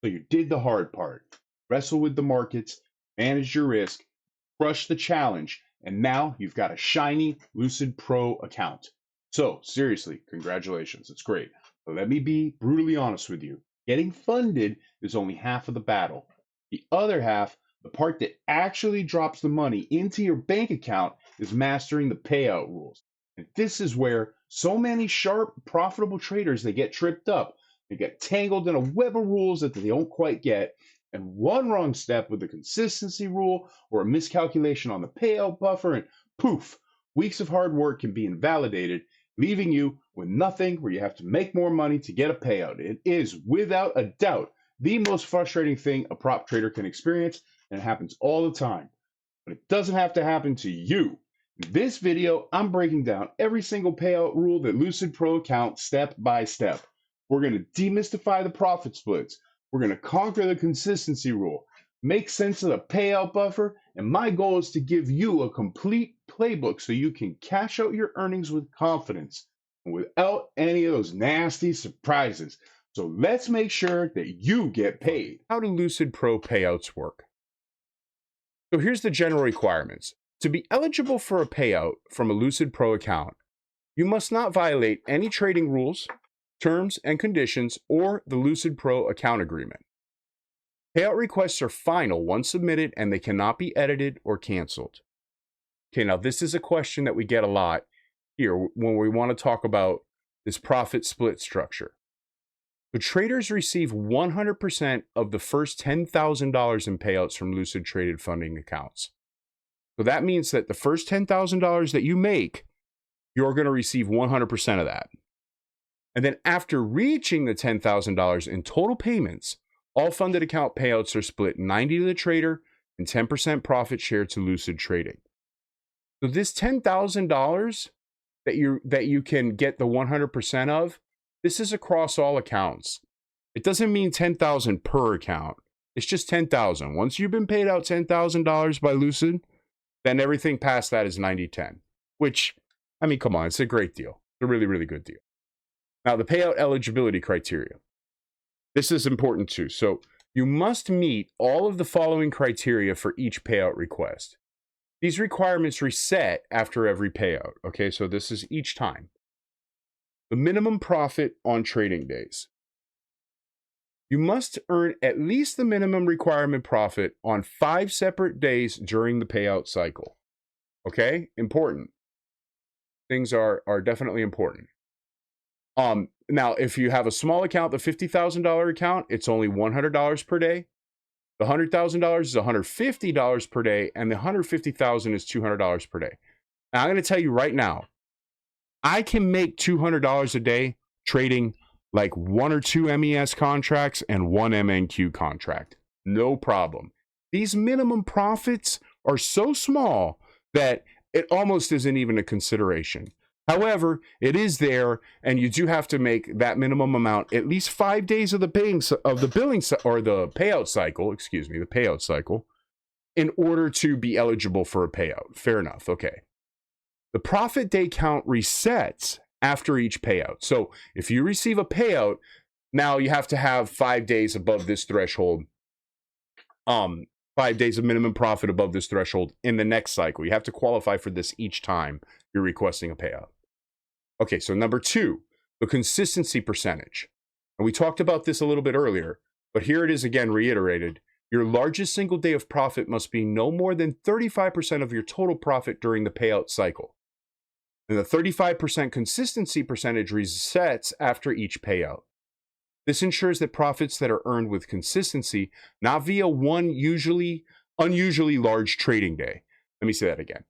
So you did the hard part, wrestle with the markets, manage your risk, crush the challenge, and now you've got a shiny Lucid Pro account. So seriously, congratulations, it's great. But let me be brutally honest with you. Getting funded is only half of the battle. The other half, the part that actually drops the money into your bank account, is mastering the payout rules. And this is where so many sharp, profitable traders, they get tripped up. They get tangled in a web of rules that they don't quite get. And one wrong step with the consistency rule or a miscalculation on the payout buffer, and poof, weeks of hard work can be invalidated, leaving you with nothing where you have to make more money to get a payout. It is, without a doubt, the most frustrating thing a prop trader can experience, and it happens all the time. But it doesn't have to happen to you. In this video, I'm breaking down every single payout rule that Lucid Pro account step by step. We're going to demystify the profit splits. We're going to conquer the consistency rule, make sense of the payout buffer, and my goal is to give you a complete playbook so you can cash out your earnings with confidence and without any of those nasty surprises. So let's make sure that you get paid. How do Lucid Pro payouts work? So here's the general requirements. To be eligible for a payout from a Lucid Pro account, you must not violate any trading rules, terms and conditions, or the Lucid Pro account agreement. Payout requests are final once submitted and they cannot be edited or canceled. Okay, now this is a question that we get a lot here when we want to talk about this profit split structure. The traders receive 100% of the first $10,000 in payouts from Lucid traded funding accounts. So that means that the first $10,000 that you make, you're going to receive 100% of that. And then after reaching the $10,000 in total payments, all funded account payouts are split 90 to the trader and 10% profit share to Lucid Trading. So this $10,000 that you can get the 100% of, this is across all accounts. It doesn't mean 10,000 per account. It's just 10,000. Once you've been paid out $10,000 by Lucid, then everything past that is 90-10, which, I mean, come on, it's a great deal. It's a really, really good deal. Now, the payout eligibility criteria. This is important too. So you must meet all of the following criteria for each payout request. These requirements reset after every payout. Okay, so this is each time. The minimum profit on trading days. You must earn at least the minimum requirement profit on 5 separate days during the payout cycle. Okay, important. Things are definitely important. Now, if you have a small account, the $50,000 account, it's only $100 per day. The $100,000 is $150 per day, and the $150,000 is $200 per day. Now, I'm going to tell you right now, I can make $200 a day trading like 1 or 2 MES contracts and 1 MNQ contract. No problem. These minimum profits are so small that it almost isn't even a consideration. However, it is there, and you do have to make that minimum amount at least 5 days of the payout cycle, in order to be eligible for a payout. Fair enough. Okay. The profit day count resets after each payout. So if you receive a payout, now you have to have 5 days above this threshold. 5 days of minimum profit above this threshold in the next cycle. You have to qualify for this each time you're requesting a payout. Okay, so number 2, the consistency percentage. And we talked about this a little bit earlier, but here it is again reiterated. Your largest single day of profit must be no more than 35% of your total profit during the payout cycle. And the 35% consistency percentage resets after each payout. This ensures that profits that are earned with consistency, not via one unusually large trading day. Let me say that again.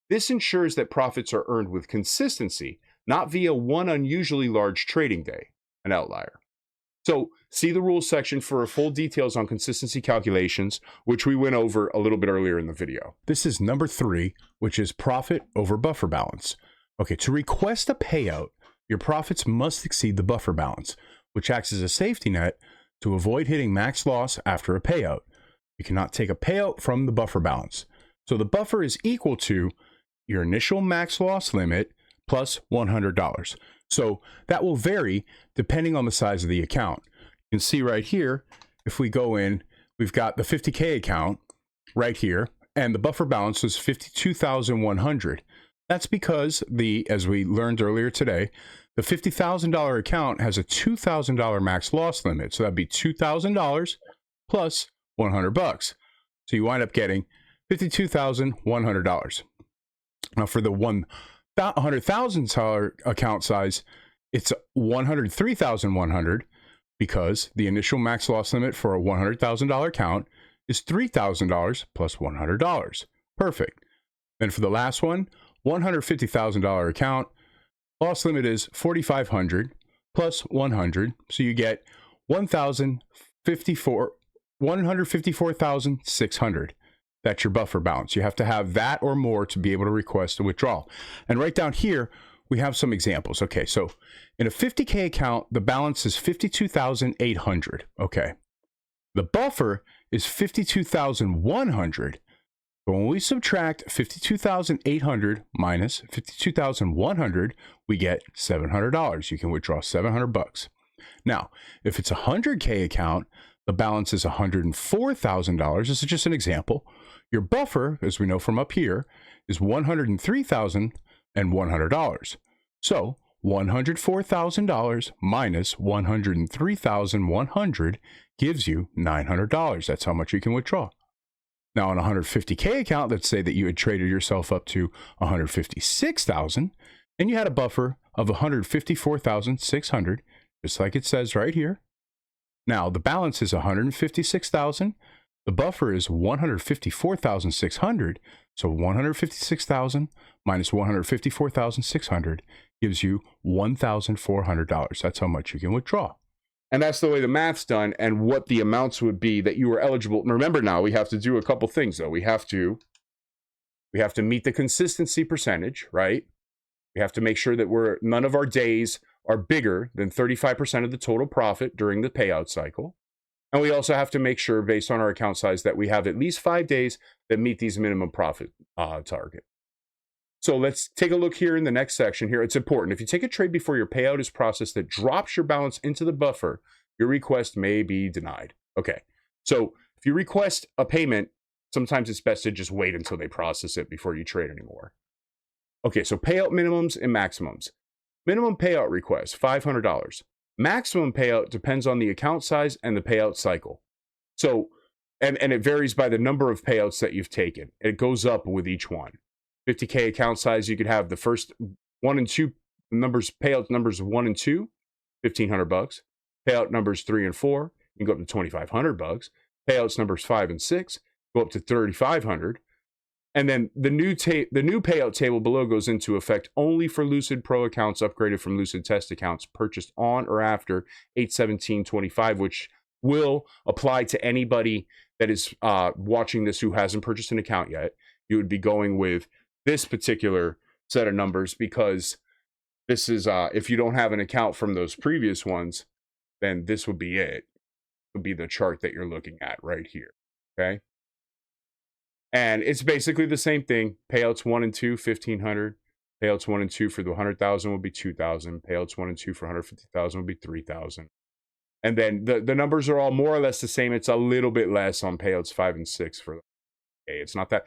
This ensures that profits are earned with consistency, not via one unusually large trading day, an outlier. So see the rules section for full details on consistency calculations, which we went over a little bit earlier in the video. This is number 3, which is profit over buffer balance. Okay, to request a payout, your profits must exceed the buffer balance, which acts as a safety net to avoid hitting max loss after a payout. You cannot take a payout from the buffer balance. So the buffer is equal to your initial max loss limit plus $100. So that will vary depending on the size of the account. You can see right here, if we go in, we've got the 50K account right here, and the buffer balance was 52,100. That's because as we learned earlier today, the $50,000 account has a $2,000 max loss limit. So that'd be $2,000 plus $100. So you wind up getting $52,100. Now for the $100,000 account size, it's $103,100 because the initial max loss limit for a $100,000 account is $3,000 plus $100. Perfect. Then for the last one, $150,000 account, loss limit is $4,500 plus 100. So you get $154,600. That's your buffer balance. You have to have that or more to be able to request a withdrawal. And right down here, we have some examples. Okay, so in a 50K account, the balance is 52,800. Okay. The buffer is 52,100. But when we subtract 52,800 minus 52,100, we get $700. You can withdraw $700. Now, if it's a 100K account, the balance is $104,000. This is just an example. Your buffer, as we know from up here, is $103,100. So $104,000 minus $103,100 gives you $900. That's how much you can withdraw. Now on a 150K account, let's say that you had traded yourself up to 156,000 and you had a buffer of 154,600, just like it says right here. Now the balance is 156,000. The buffer is 154,600. So 156,000 minus 154,600 gives you $1,400. That's how much you can withdraw. And that's the way the math's done, and what the amounts would be that you were eligible. Remember now, we have to do a couple things though. We have to meet the consistency percentage, right? We have to make sure that none of our days are bigger than 35% of the total profit during the payout cycle. And we also have to make sure, based on our account size, that we have at least 5 days that meet these minimum profit target. So let's take a look here in the next section here. It's important. If you take a trade before your payout is processed that drops your balance into the buffer, your request may be denied. Okay, so if you request a payment, sometimes it's best to just wait until they process it before you trade anymore. Okay, so payout minimums and maximums. Minimum payout request, $500. Maximum payout depends on the account size and the payout cycle. So, and it varies by the number of payouts that you've taken. It goes up with each one. 50K account size, you could have the first 1 and 2 numbers, payout numbers 1 and 2, $1,500. Payout numbers 3 and 4, you can go up to $2,500. Payouts numbers 5 and 6 go up to $3,500. And then the new payout table below goes into effect only for Lucid Pro accounts upgraded from Lucid Test accounts purchased on or after 8/17/25, which will apply to anybody that is watching this who hasn't purchased an account yet. You would be going with this particular set of numbers, because this is if you don't have an account from those previous ones, then this would be it. It would be the chart that you're looking at right here. Okay, and it's basically the same thing. Payouts 1 and 2, $1,500. Payouts 1 and 2 for the 100,000 will be $2,000. Payouts 1 and 2 for 150,000 will be $3,000. And then the numbers are all more or less the same. It's a little bit less on payouts 5 and 6 for. It's not that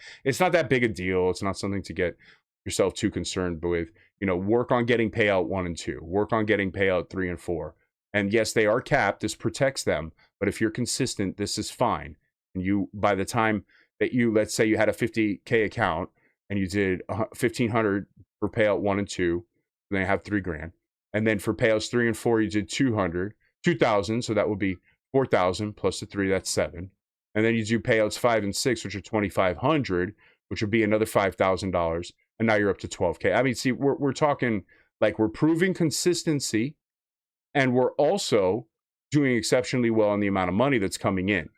big a deal. It's not something to get yourself too concerned with. You know, work on getting payout 1 and 2. Work on getting payout 3 and 4. And yes, they are capped. This protects them. But if you're consistent, this is fine. And you, by the time that let's say you had a 50K account and you did $1,500 for payout 1 and 2, then you have $3,000. And then for payouts 3 and 4, you did $2,000. So that would be $4,000 plus the 3, that's $7,000. And then you do payouts 5 and 6, which are $2,500, which would be another $5,000. And now you're up to $12K. I mean, see, we're talking like we're proving consistency, and we're also doing exceptionally well on the amount of money that's coming in.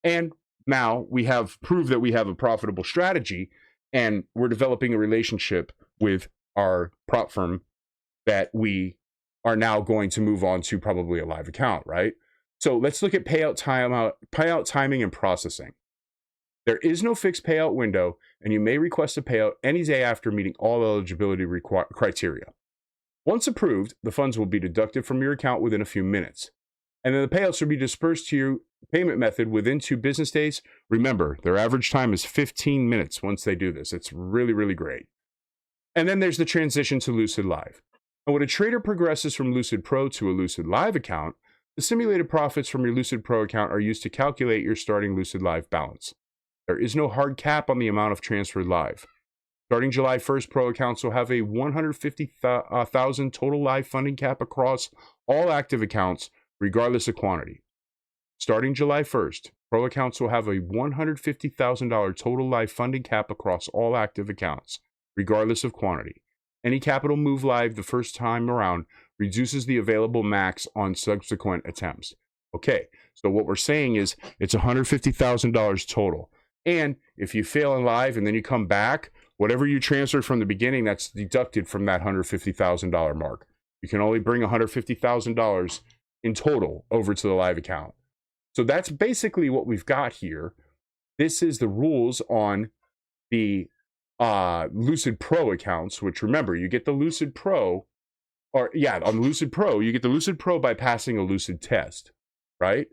And now we have proved that we have a profitable strategy, and we're developing a relationship with our prop firm that we are now going to move on to probably a live account, right? So let's look at payout timing and processing. There is no fixed payout window, and you may request a payout any day after meeting all eligibility criteria. Once approved, the funds will be deducted from your account within a few minutes, and then the payouts will be dispersed to payment method within 2 business days. Remember, their average time is 15 minutes once they do this. It's really, really great. And then there's the transition to Lucid Live. And when a trader progresses from Lucid Pro to a Lucid Live account, the simulated profits from your Lucid Pro account are used to calculate your starting Lucid Live balance. There is no hard cap on the amount of transferred live. Starting July 1st, Pro accounts will have a 150,000 total live funding cap across all active accounts, regardless of quantity. Starting July 1st, Pro accounts will have a $150,000 total live funding cap across all active accounts, regardless of quantity. Any capital move live the first time around reduces the available max on subsequent attempts. Okay, so what we're saying is it's $150,000 total. And if you fail in live and then you come back, whatever you transferred from the beginning, that's deducted from that $150,000 mark. You can only bring $150,000 in total over to the live account. So that's basically what we've got here. This is the rules on the Lucid Pro accounts, which remember, you get the Lucid Pro, on Lucid Pro, you get the Lucid Pro by passing a Lucid test, right?